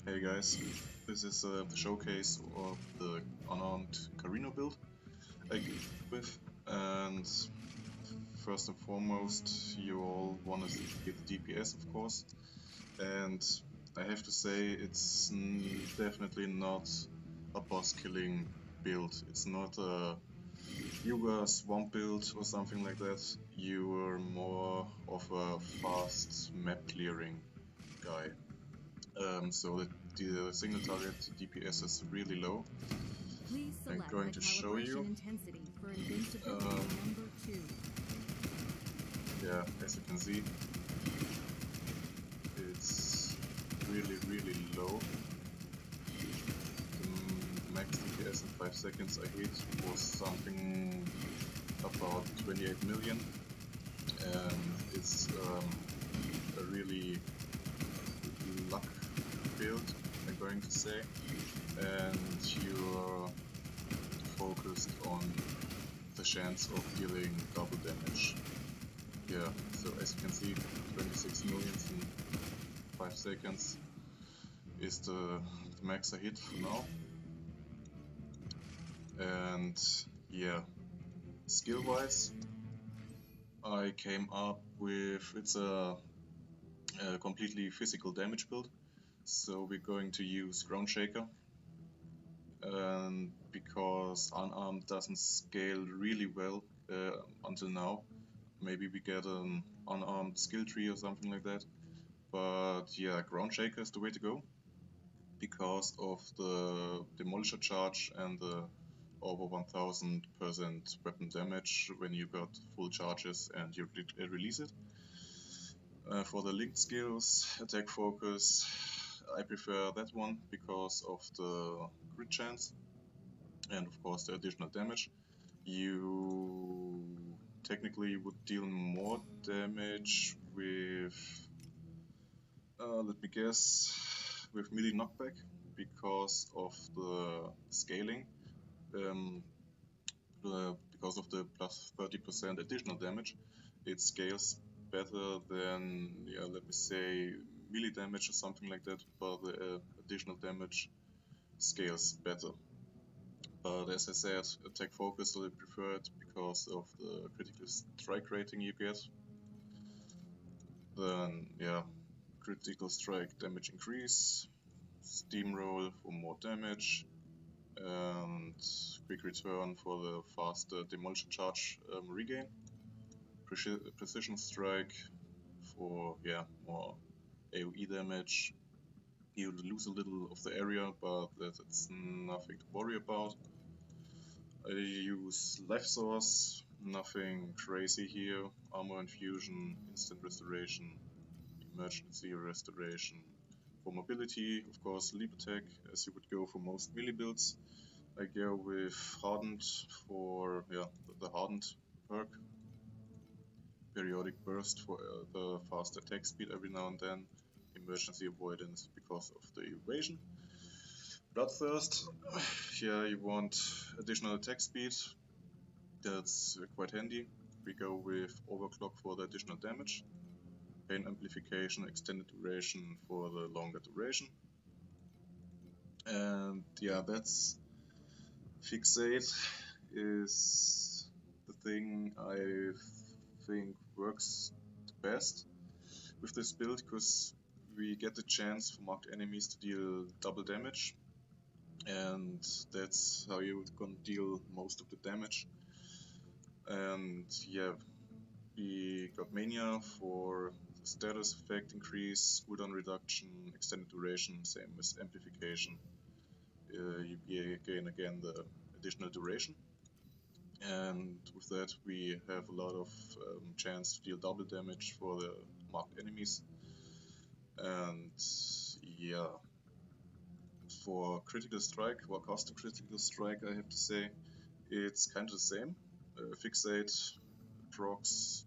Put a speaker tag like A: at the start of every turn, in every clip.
A: Hey guys, this is the showcase of the Unarmed Carino build I came with, and first and foremost you all want to get the DPS of course, and I have to say it's definitely not a boss killing build. It's not a Yuga swamp build or something like that. You are more of a fast map clearing guy. So the single target DPS is really low. I'm going to show you. Yeah, as you can see, it's really low. The max DPS in 5 seconds I hit was something about 28 million, and it's a really luck build, I'm going to say, and you're focused on the chance of dealing double damage. Yeah, so as you can see, 26 million in 5 seconds is the max I hit for now. And yeah, skill wise, I came up with, it's a completely physical damage build. So we're going to use Ground Shaker, and because Unarmed doesn't scale really well until now, maybe we get an Unarmed skill tree or something like that, but yeah, Ground Shaker is the way to go because of the Demolisher charge and the over 1000% weapon damage when you got full charges and you release it. For the linked skills, attack focus, I prefer that one because of the crit chance and of course the additional damage. You technically would deal more damage with, let me guess, with melee knockback because of the scaling, because of the plus 30% additional damage. It scales better than, yeah, let me say melee damage or something like that, but the additional damage scales better. But as I said, attack focus I prefer it because of the critical strike rating you get. Then yeah, critical strike damage increase, steamroll for more damage, and quick return for the faster demolition charge regain. Precision strike for, yeah, more AoE damage. You lose a little of the area, but that's nothing to worry about. I use life source, nothing crazy here. Armor infusion, instant restoration, emergency restoration. For mobility, of course, leap attack, as you would go for most melee builds. I go with hardened for, yeah, the hardened perk. Periodic burst for the fast attack speed every now and then. Emergency avoidance because of the evasion. Bloodthirst, yeah, you want additional attack speed. That's quite handy. We go with overclock for the additional damage. Pain amplification, extended duration for the longer duration. And yeah, that's fixate is the thing I think works the best with this build, because we get the chance for marked enemies to deal double damage, and that's how you're gonna deal most of the damage. And yeah, we got Mania for the status effect increase, cooldown reduction, extended duration, same as amplification. You gain again the additional duration, and with that we have a lot of chance to deal double damage for the marked enemies. And yeah, for critical strike, or cost of critical strike, I have to say it's kind of the same. Fixate procs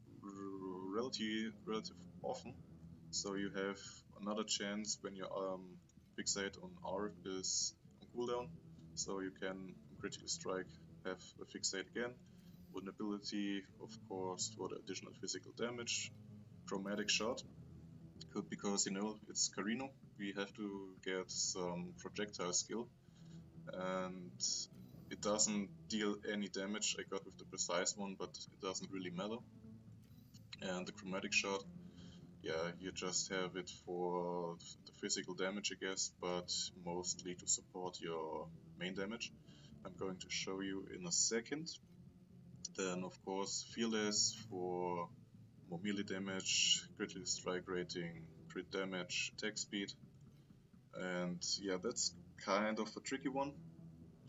A: relative often, so you have another chance when your fixate on R is on cooldown, so you can critical strike have a fixate again. Vulnerability, of course, for the additional physical damage. Chromatic shot, because you know it's Carino, we have to get some projectile skill, and it doesn't deal any damage. I got with the precise one, but it doesn't really matter. And the chromatic shot, yeah, you just have it for the physical damage, I guess, but mostly to support your main damage. I'm going to show you in a second. Then, of course, fearless for more melee damage, critical strike rating, crit damage, attack speed. And yeah, that's kind of a tricky one.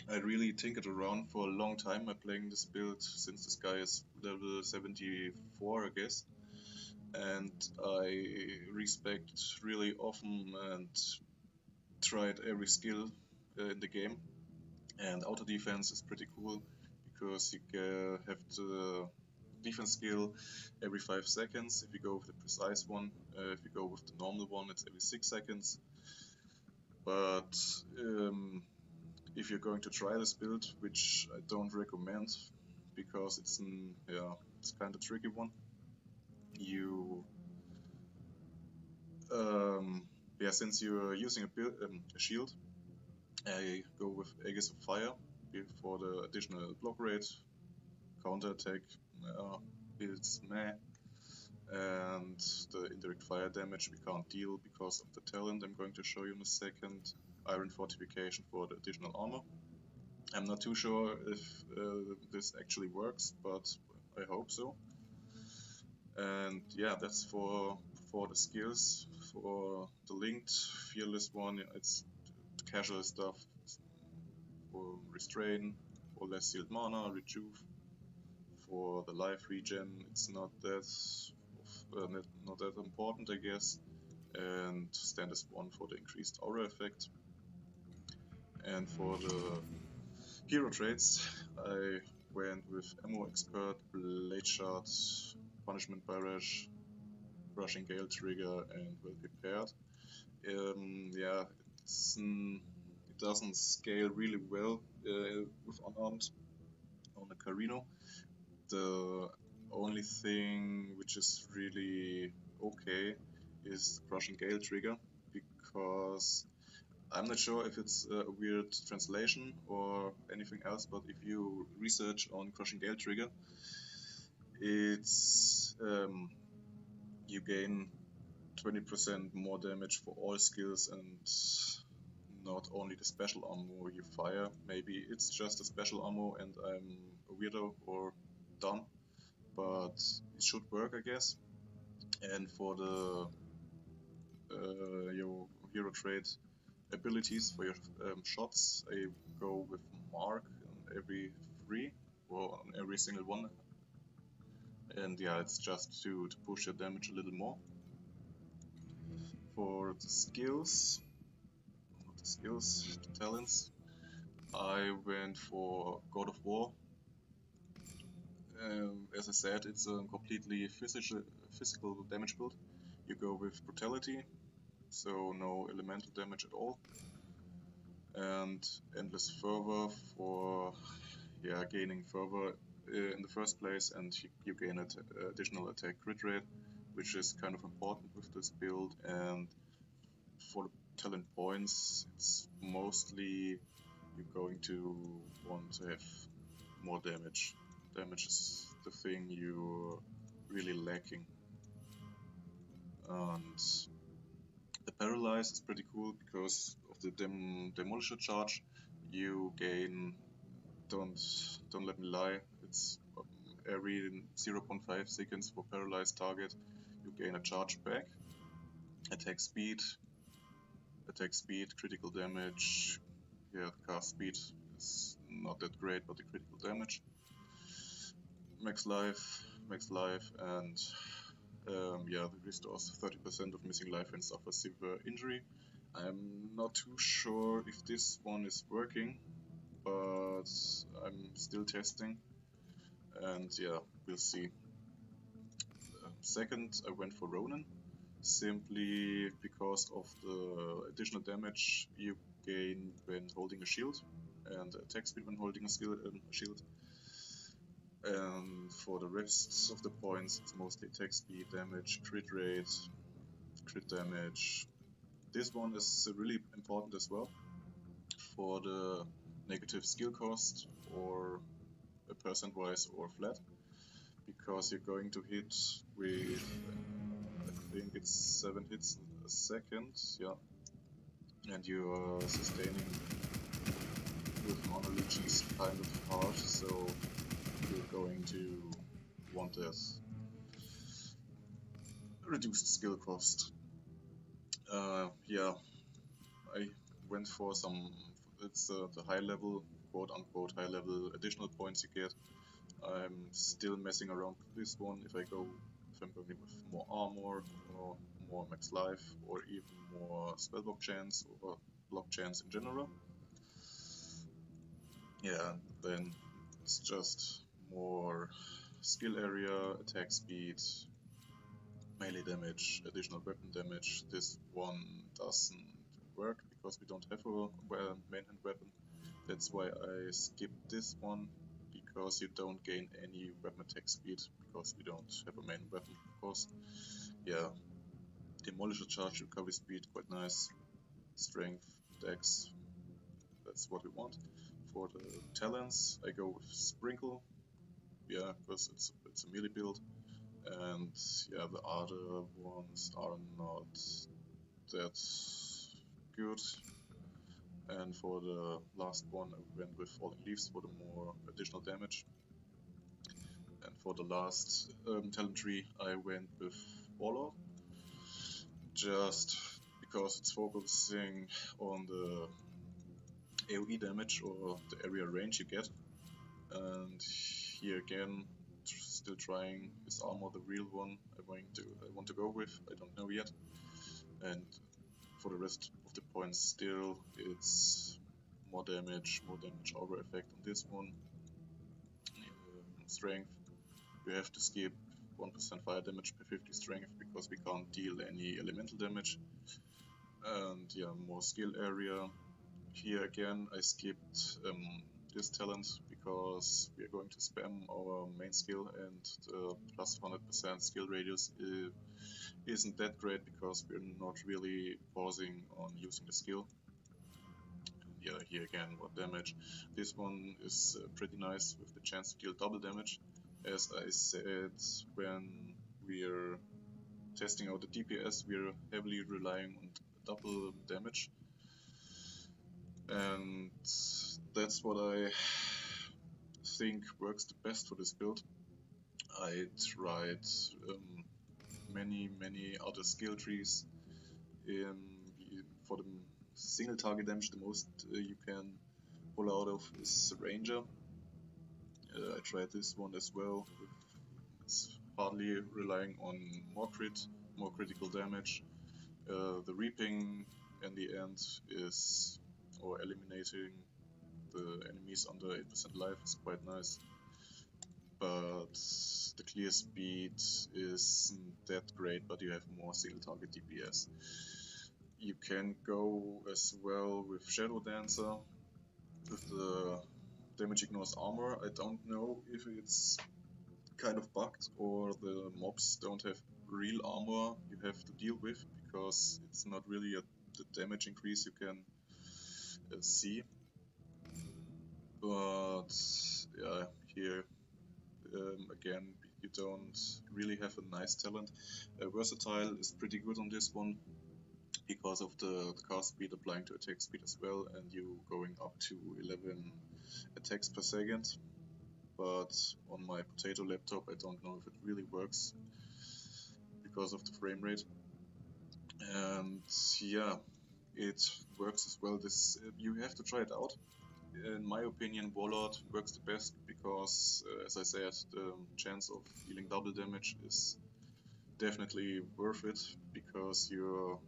A: I really tinkered around for a long time by playing this build, since this guy is level 74, I guess. And I respect really often and tried every skill in the game. And auto defense is pretty cool because you have the defense skill every 5 seconds if you go with the precise one. If you go with the normal one, it's every 6 seconds. But if you're going to try this build, which I don't recommend because it's kind of tricky one, you since you're using a shield, I go with Aegis of Fire for the additional block rate, counter attack, it's meh, and the indirect fire damage we can't deal because of the talent I'm going to show you in a second. Iron Fortification for the additional armor. I'm not too sure if this actually works, but I hope so. And yeah, that's for the skills. For the linked fearless one, it's casual stuff for restrain, for less sealed mana, rejuve. For the life regen, it's not that important, I guess. And Standard 1 for the increased aura effect. And for the hero traits, I went with Ammo Expert, Blade Shard, Punishment Barrage, Rushing Gale Trigger, and Well Prepared. Yeah, it doesn't scale really well with Unarmed on the Carino. The only thing which is really okay is Crushing Gale Trigger, because I'm not sure if it's a weird translation or anything else, but if you research on Crushing Gale Trigger, it's you gain 20% more damage for all skills and not only the special ammo you fire. Maybe it's just a special ammo and I'm a weirdo or dumb, but it should work, I guess. And for the your hero trait abilities for your shots, I go with Mark on every 3 or on every single one. And yeah, it's just to push your damage a little more. For the skills, the talents, I went for God of War. As I said, it's a completely physical damage build. You go with brutality, so no elemental damage at all, and endless fervor for gaining fervor in the first place, and you gain additional attack crit rate, which is kind of important with this build. And for the talent points, it's mostly you're going to want to have more damage. Damage is the thing you're really lacking. And the Paralyze is pretty cool because of the Demolisher charge. You gain, don't let me lie, it's every 0.5 seconds for paralyzed target you gain a charge back. Attack speed, critical damage, the cast speed is not that great, but the critical damage. Max life, and it restores 30% of missing life and suffers severe injury. I'm not too sure if this one is working, but I'm still testing, and yeah, we'll see. Second, I went for Ronin, simply because of the additional damage you gain when holding a shield, and attack speed when holding a shield. And for the rest of the points, it's mostly attack speed, damage, crit rate, crit damage, This one is really important as well for the negative skill cost, or percent-wise or flat, because you're going to hit with, I think it's 7 hits a second, yeah, and you are sustaining with honor legions kind of hard, so you're going to want that reduced skill cost. Yeah, I went for some, it's the high level, quote unquote high level additional points you get. I'm still messing around with this one if I'm going with more armor, or more max life, or even more spell block chance, or block chance in general. Yeah, then it's just more skill area, attack speed, melee damage, additional weapon damage. This one doesn't work because we don't have a main hand weapon. That's why I skipped this one, because you don't gain any weapon attack speed because we don't have a main weapon, of course. Yeah, Demolisher charge, recovery speed, quite nice. Strength, dex, that's what we want. For the talents, I go with Sprinkle, yeah, because it's a melee build. And yeah, the other ones are not that good. And for the last one, I went with Falling Leaves for the more additional damage. And for the last talent tree, I went with Warlord, just because it's focusing on the AoE damage or the area range you get. And here again, still trying, is armor the real one I want to go with? I don't know yet. And for the rest of the points, still it's more damage aura effect on this one. Strength, we have to skip 1% fire damage per 50 strength because we can't deal any elemental damage. And yeah, more skill area. Here again, I skipped this talent because we are going to spam our main skill, and the plus 100% skill radius isn't that great because we're not really pausing on using the skill. Yeah, here again, more damage. This one is pretty nice with the chance to deal double damage. As I said, when we're testing out the DPS, we're heavily relying on double damage. And that's what I think works the best for this build. I tried many other skill trees. For the single target damage, the most you can pull out of is Ranger. I tried this one as well. It's hardly relying on more critical damage. The Reaping in the end is, or eliminating the enemies under 8% life, is quite nice. But the clear speed isn't that great, but you have more single target DPS. You can go as well with Shadow Dancer with the damage ignores armor. I don't know if it's kind of bugged or the mobs don't have real armor you have to deal with, because it's not really the damage increase you can see. But yeah, here again, you don't really have a nice talent. Versatile is pretty good on this one because of the cast speed applying to attack speed as well, and you going up to 11 attacks per second. But on my potato laptop, I don't know if it really works because of the frame rate. And yeah, it works as well. This you have to try it out. In my opinion, Warlord works the best because, as I said, the chance of dealing double damage is definitely worth it, because your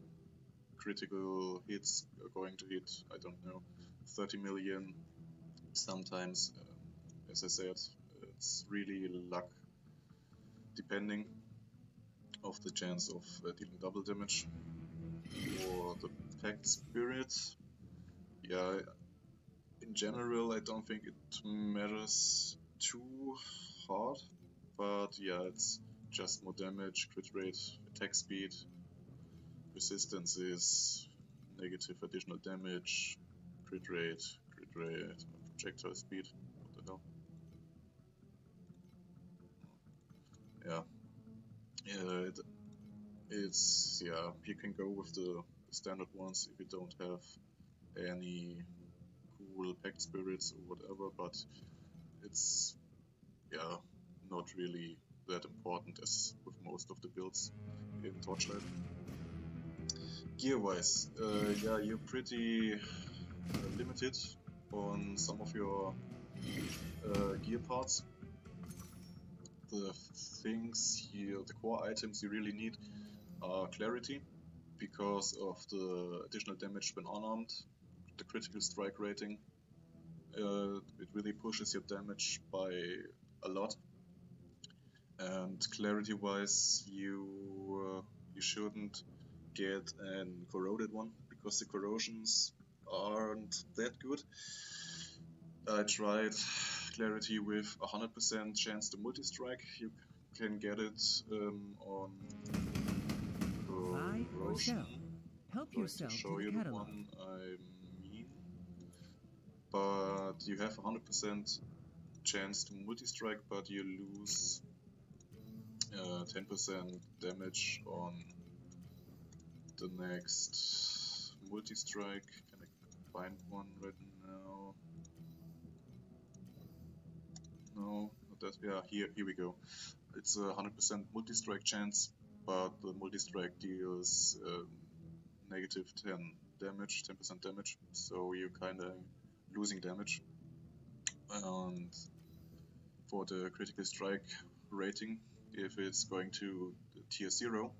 A: critical hits are going to hit, I don't know, 30 million sometimes. As I said, it's really luck depending of the chance of dealing double damage. For the Pactspirits, yeah, in general I don't think it matters too hard, but yeah, it's just more damage, crit rate, attack speed. Resistance is negative additional damage, crit rate, projectile speed. What the hell? Yeah, it's you can go with the standard ones if you don't have any cool Pactspirits or whatever, but it's not really that important as with most of the builds in Torchlight. Gear wise, you're pretty limited on some of your gear parts. The things here, the core items you really need are Clarity, because of the additional damage when unarmed, the critical strike rating. It really pushes your damage by a lot. And Clarity wise, you shouldn't get an corroded one, because the corrosions aren't that good. I tried Clarity with 100% chance to multi-strike. You can get it on corrosion.
B: Help yourself
A: to show
B: to the
A: you
B: catalog.
A: the one I mean. But you have 100% chance to multi-strike, but you lose 10% damage on the next multi-strike. Can I find one right now? No, not that. Yeah, here we go. It's a 100% multi-strike chance, but the multi-strike deals negative 10% damage, so you're kinda losing damage. And for the critical strike rating, if it's going to tier 0,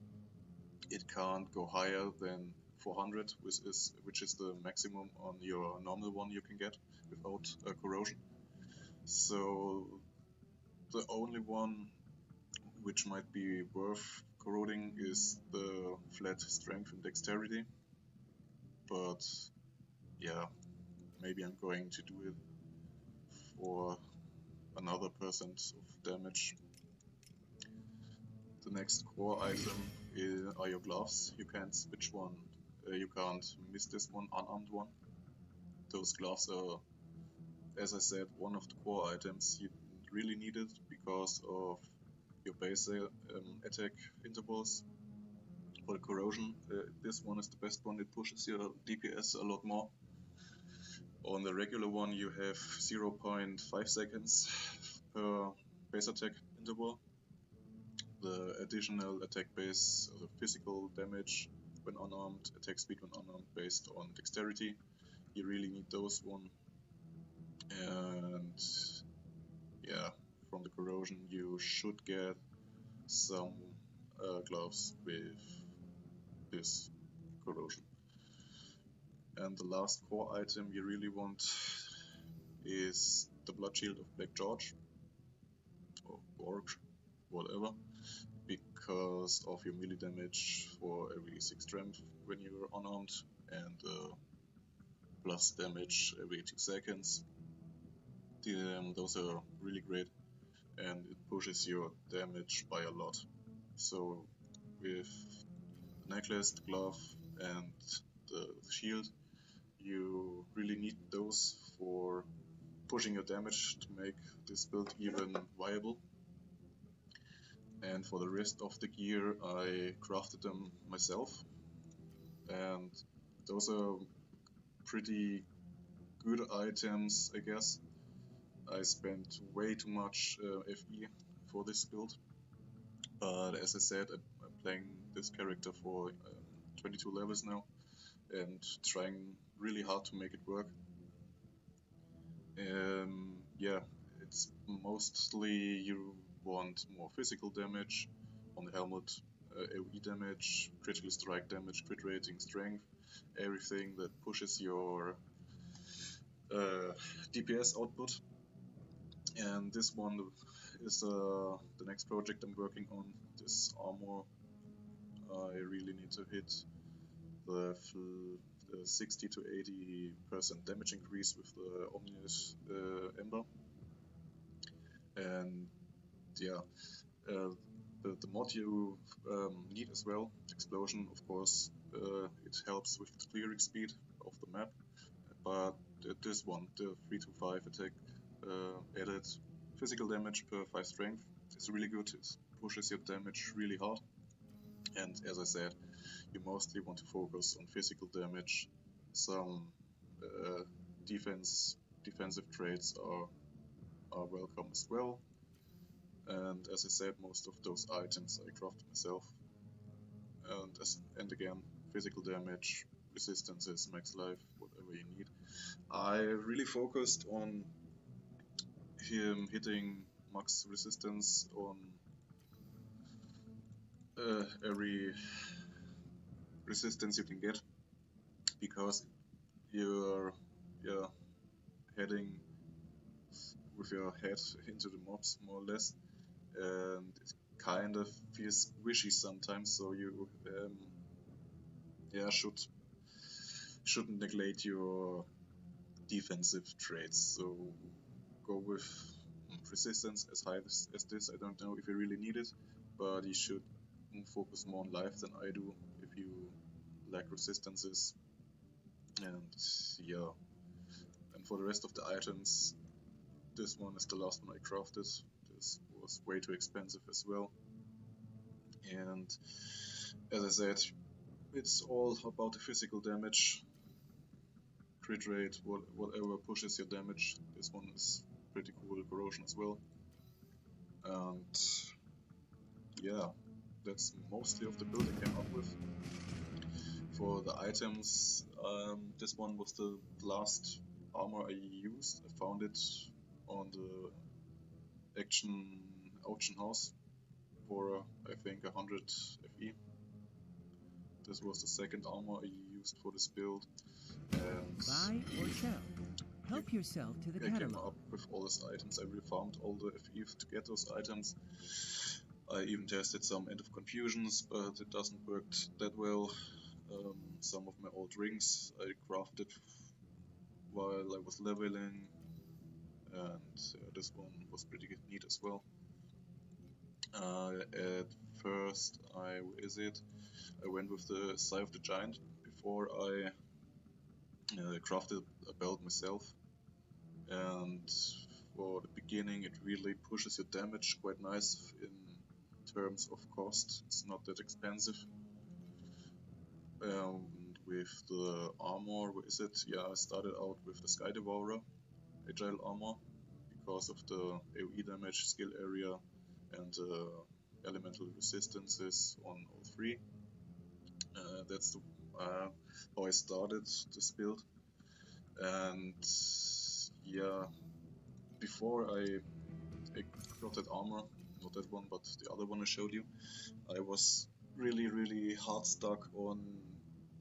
A: it can't go higher than 400, which is the maximum on your normal one you can get without corrosion. So the only one which might be worth corroding is the flat strength and dexterity, but yeah, maybe I'm going to do it for another % of damage. The next core item are your gloves. You can't switch one, you can't miss this one, unarmed one. Those gloves are, as I said, one of the core items you really need it because of your base attack intervals. For the corrosion, this one is the best one. It pushes your DPS a lot more. On the regular one you have 0.5 seconds per base attack interval. The additional attack base, the physical damage when unarmed, attack speed when unarmed based on dexterity, you really need those one. And yeah, from the corrosion you should get some gloves with this corrosion. And the last core item you really want is the Blood Shield of Black George, or Borg, whatever, because of your melee damage for every 6 strength when you're unarmed, and plus damage every 2 seconds. Those are really great, and it pushes your damage by a lot. So with the necklace, the glove, and the shield, you really need those for pushing your damage to make this build even viable. And for the rest of the gear I crafted them myself, and those are pretty good items, I guess. I spent way too much FE for this build, but as I said, I'm playing this character for 22 levels now and trying really hard to make it work. Yeah, it's mostly you want more physical damage on the helmet, AoE damage, critical strike damage, crit rating, strength, everything that pushes your DPS output. And this one is the next project I'm working on, this armor. I really need to hit the 60 to 80% damage increase with the Omnius Ember. And yeah, the mod you need as well, Explosion, of course, it helps with the clearing speed of the map. But this one, the 3-5 attack, added physical damage per 5 strength, is really good. It pushes your damage really hard. And as I said, you mostly want to focus on physical damage. Some defensive traits are welcome as well. And as I said, most of those items I crafted myself. And again, physical damage, resistances, max life, whatever you need. I really focused on him hitting max resistance on every resistance you can get, because you're heading with your head into the mobs more or less, and it kind of feels squishy sometimes, so you shouldn't neglect your defensive traits. So go with resistance as high as this. I don't know if you really need it, but you should focus more on life than I do if you lack resistances. And yeah, and for the rest of the items, this one is the last one I crafted. This was way too expensive as well. And as I said, it's all about the physical damage, crit rate, whatever pushes your damage. This one is pretty cool, corrosion as well. And yeah, that's mostly of the build I came up with. For the items, this one was the last armor I used. I found it on the auction house for I think 100 FE. This was the second armor I used for this build. And
B: buy or sell. Help yourself to the catalog.
A: I came up with all these items. I really farmed all the FEs to get those items. I even tested some End of Confusions, but it doesn't work that well. Some of my old rings I crafted while I was leveling, and this one was pretty neat as well. At first, I went with the Sigh of the Giant before I crafted a belt myself, and for the beginning it really pushes your damage quite nice in terms of cost. It's not that expensive. With the armor, I started out with the Sky Devourer Agile armor because of the AoE damage, skill area, and elemental resistances on all three. That's how I started this build. And yeah, before I got that armor, not that one but the other one I showed you, I was really hard stuck on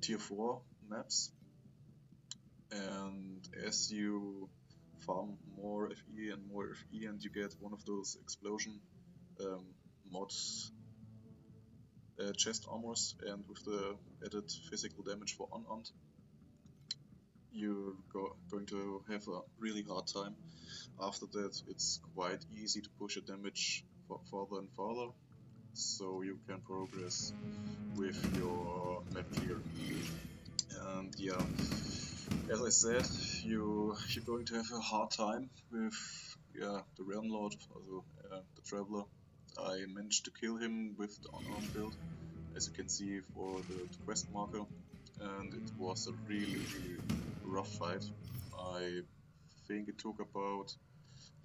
A: tier 4 maps, and as you farm more FE and more FE and you get one of those explosion mods chest armors, and with the added physical damage for unarmed, you're going to have a really hard time. After that, it's quite easy to push your damage further and further, so you can progress with your map clear. And yeah, as I said, you're going to have a hard time with the Realm Lord, also the Traveler. I managed to kill him with the unarmed build, as you can see for the quest marker, and it was a really rough fight. I think it took about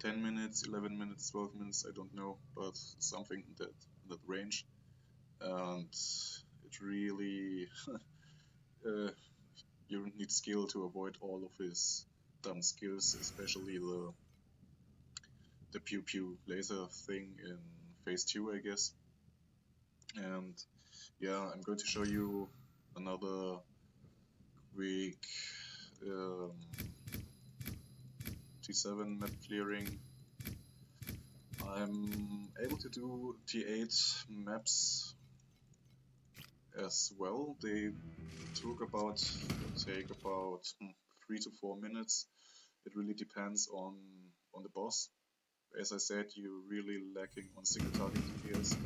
A: 10 minutes, 11 minutes, 12 minutes, I don't know, but something in that range. And it really you need skill to avoid all of his dumb skills, especially the pew pew laser thing in phase 2, I guess. And yeah, I'm going to show you another quick T7 map clearing. I'm able to do T8 maps as well. They take about 3 to 4 minutes. It really depends on the boss. As I said, you're really lacking on single target DPS.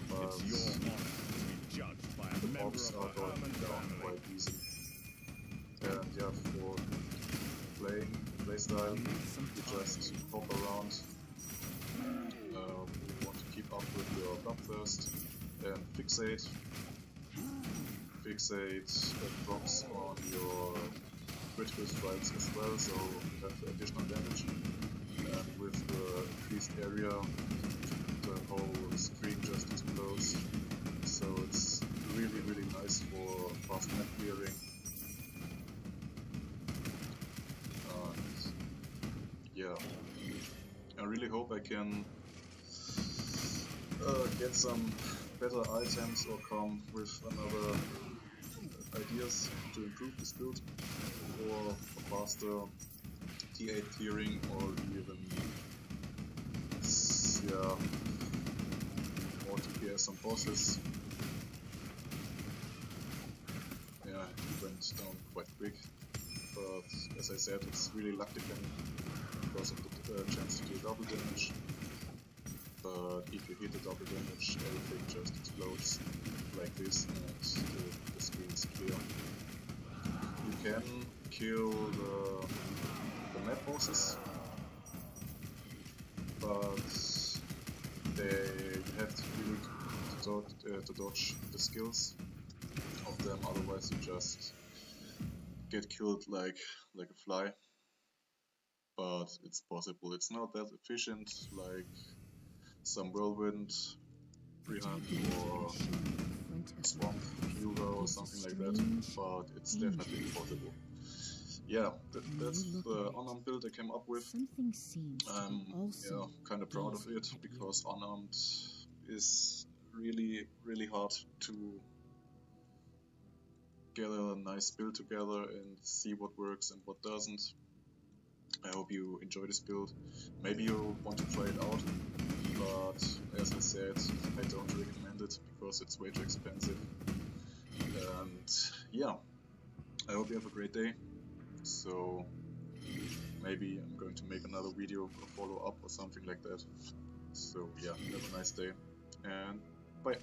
A: But
C: judged by a
A: the
C: member
A: mobs
C: of
A: are
C: the
A: going
C: Herman
A: down
C: family.
A: quite easy. And yeah, for playstyle, you just hop around. You want to keep up with your bloodthirst and fixate. Fixate drops on your critical strikes as well, so you have additional damage. And with the increased area, the whole screen just explodes. So it's really, really nice for fast map clearing. And yeah, I really hope I can get some better items or come with another ideas to improve this build for faster T8 clearing, or even yeah, more TPS on bosses. Yeah, it went down quite quick, but as I said, it's really luck dependent because of the chance to do double damage. But if you hit the double damage, everything just explodes like this and the screen is clear. You can kill the map bosses, but you have to to dodge the skills of them, otherwise you just get killed like a fly. But it's possible. It's not that efficient like some Whirlwind, Freehand, or Swamp Hero or something like that, but it's definitely possible. Yeah, that's the Unarmed build I came up with. Yeah, kind of proud of it, because Unarmed is really, really hard to get a nice build together and see what works and what doesn't. I hope you enjoy this build. Maybe you want to try it out, but as I said, I don't recommend it because it's way too expensive. And yeah, I hope you have a great day. So maybe I'm going to make another video, a follow-up or something like that. So yeah, have a nice day and bye.